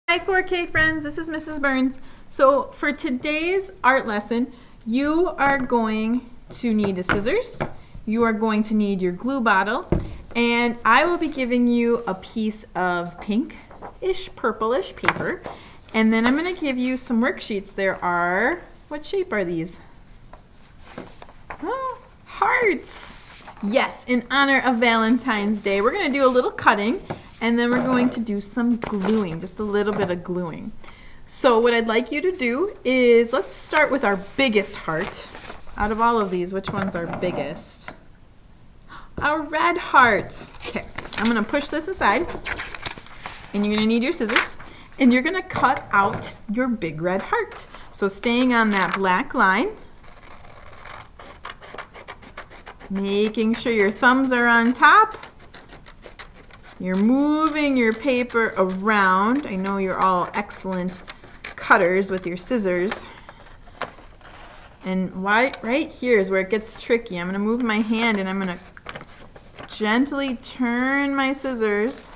Hi 4K friends, this is Mrs. Burns. So for today's art lesson, you are going to need a scissors, you are going to need your glue bottle, and I will be giving you a piece of pinkish, purplish paper, and then I'm going to give you some worksheets. There are, what shape are these? Oh, hearts! Yes, in honor of Valentine's Day. We're going to do a little cutting. And then we're going to do some gluing, just a little bit of gluing. So what I'd like you to do is, let's start with our biggest heart. Out of all of these, which one's our biggest? Our red heart. Okay, I'm gonna push this aside, and you're gonna need your scissors, and you're gonna cut out your big red heart. So staying on that black line, making sure your thumbs are on top. You're moving your paper around. I know you're all excellent cutters with your scissors. And right here is where it gets tricky. I'm going to move my hand and I'm going to gently turn my scissors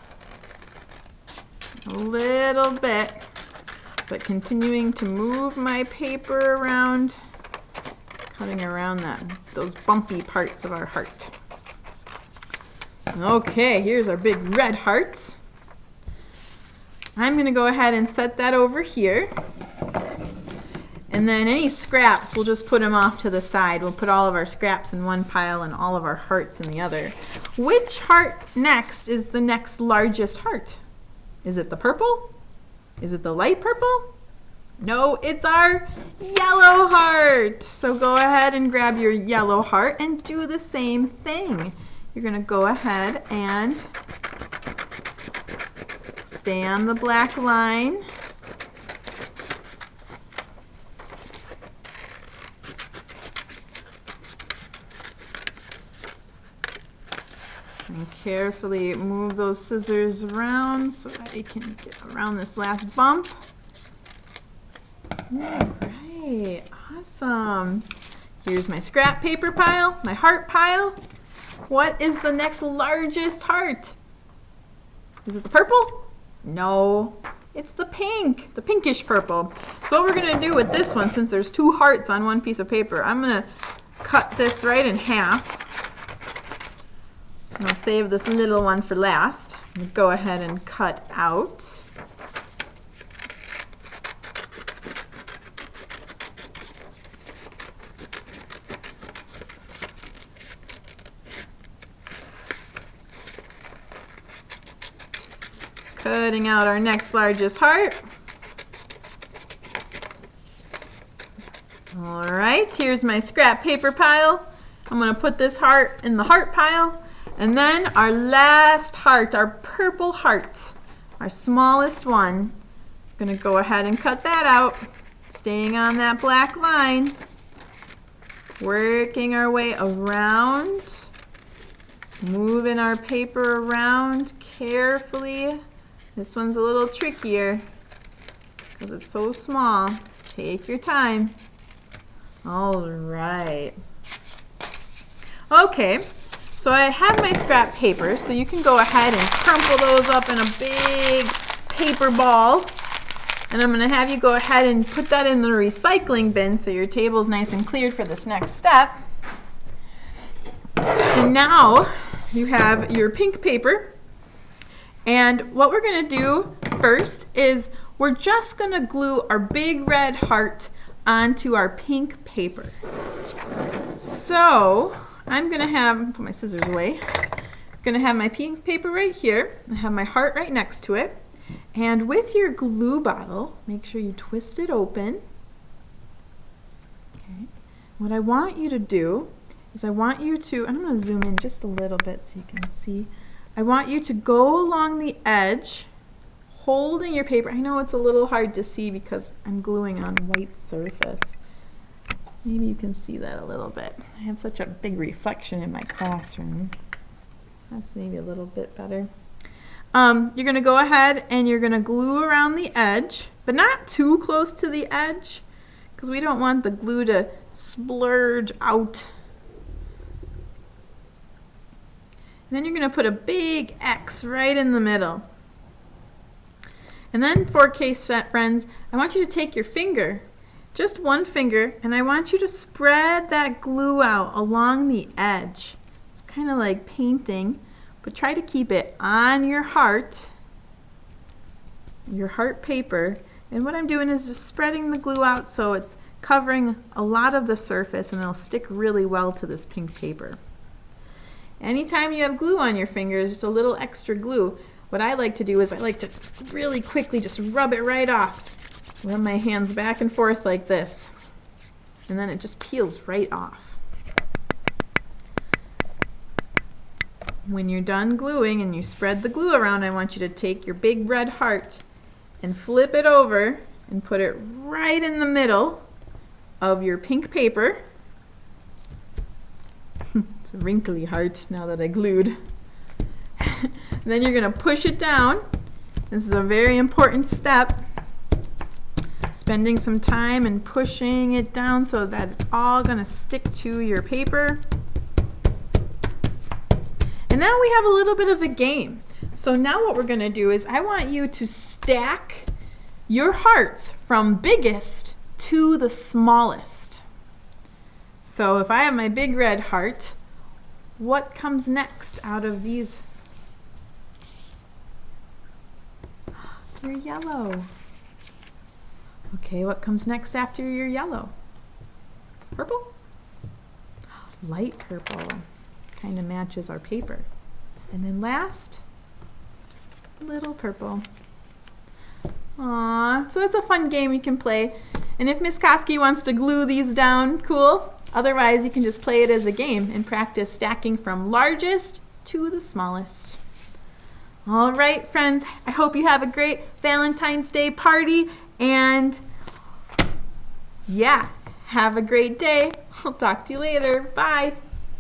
a little bit, but continuing to move my paper around, cutting around those bumpy parts of our heart. Okay, here's our big red heart. I'm going to go ahead and set that over here. And then any scraps, we'll just put them off to the side. We'll put all of our scraps in one pile and all of our hearts in the other. Which heart next is the next largest heart? Is it the purple? Is it the light purple? No, it's our yellow heart. So go ahead and grab your yellow heart and do the same thing. You're going to go ahead and stay on the black line. And carefully move those scissors around so that you can get around this last bump. All right, awesome. Here's my scrap paper pile, my heart pile. What is the next largest heart? Is it the purple? No, it's the pink, the pinkish purple. So what we're going to do with this one, since there's two hearts on one piece of paper, I'm going to cut this right in half. And I'll save this little one for last. Go ahead and cut out. Cutting out our next largest heart. All right, here's my scrap paper pile. I'm going to put this heart in the heart pile. And then our last heart, our purple heart, our smallest one. I'm going to go ahead and cut that out, staying on that black line. Working our way around, moving our paper around carefully. This one's a little trickier because it's so small. Take your time. All right. Okay, so I have my scrap paper, so you can go ahead and crumple those up in a big paper ball. And I'm going to have you go ahead and put that in the recycling bin so your table's nice and cleared for this next step. And now you have your pink paper. And what we're going to do first is we're just going to glue our big red heart onto our pink paper. So I'm going to put my scissors away. I'm going to have my pink paper right here. I have my heart right next to it. And with your glue bottle, make sure you twist it open. Okay. What I want you to do is and I'm going to zoom in just a little bit so you can see. I want you to go along the edge, holding your paper. I know it's a little hard to see because I'm gluing on white surface. Maybe you can see that a little bit. I have such a big reflection in my classroom. That's maybe a little bit better. You're going to go ahead and you're going to glue around the edge, but not too close to the edge because we don't want the glue to splurge out. And then you're going to put a big X right in the middle. And then 4K friends, I want you to take your finger, just one finger, and I want you to spread that glue out along the edge. It's kind of like painting, but try to keep it on your heart paper. And what I'm doing is just spreading the glue out so it's covering a lot of the surface and it'll stick really well to this pink paper. Anytime you have glue on your fingers, just a little extra glue, what I like to do is I like to really quickly just rub it right off. Rub my hands back and forth like this. And then it just peels right off. When you're done gluing and you spread the glue around, I want you to take your big red heart and flip it over and put it right in the middle of your pink paper. It's a wrinkly heart now that I glued. Then you're going to push it down. This is a very important step. Spending some time and pushing it down so that it's all going to stick to your paper. And now we have a little bit of a game. So now what we're going to do is I want you to stack your hearts from biggest to the smallest. So if I have my big red heart, what comes next out of these? Your yellow. Okay, what comes next after your yellow? Purple? Light purple. Kind of matches our paper. And then last, little purple. Aww, so that's a fun game you can play. And if Miss Koski wants to glue these down, cool. Otherwise, you can just play it as a game and practice stacking from largest to the smallest. All right, friends, I hope you have a great Valentine's Day party, and yeah, have a great day. I'll talk to you later. Bye.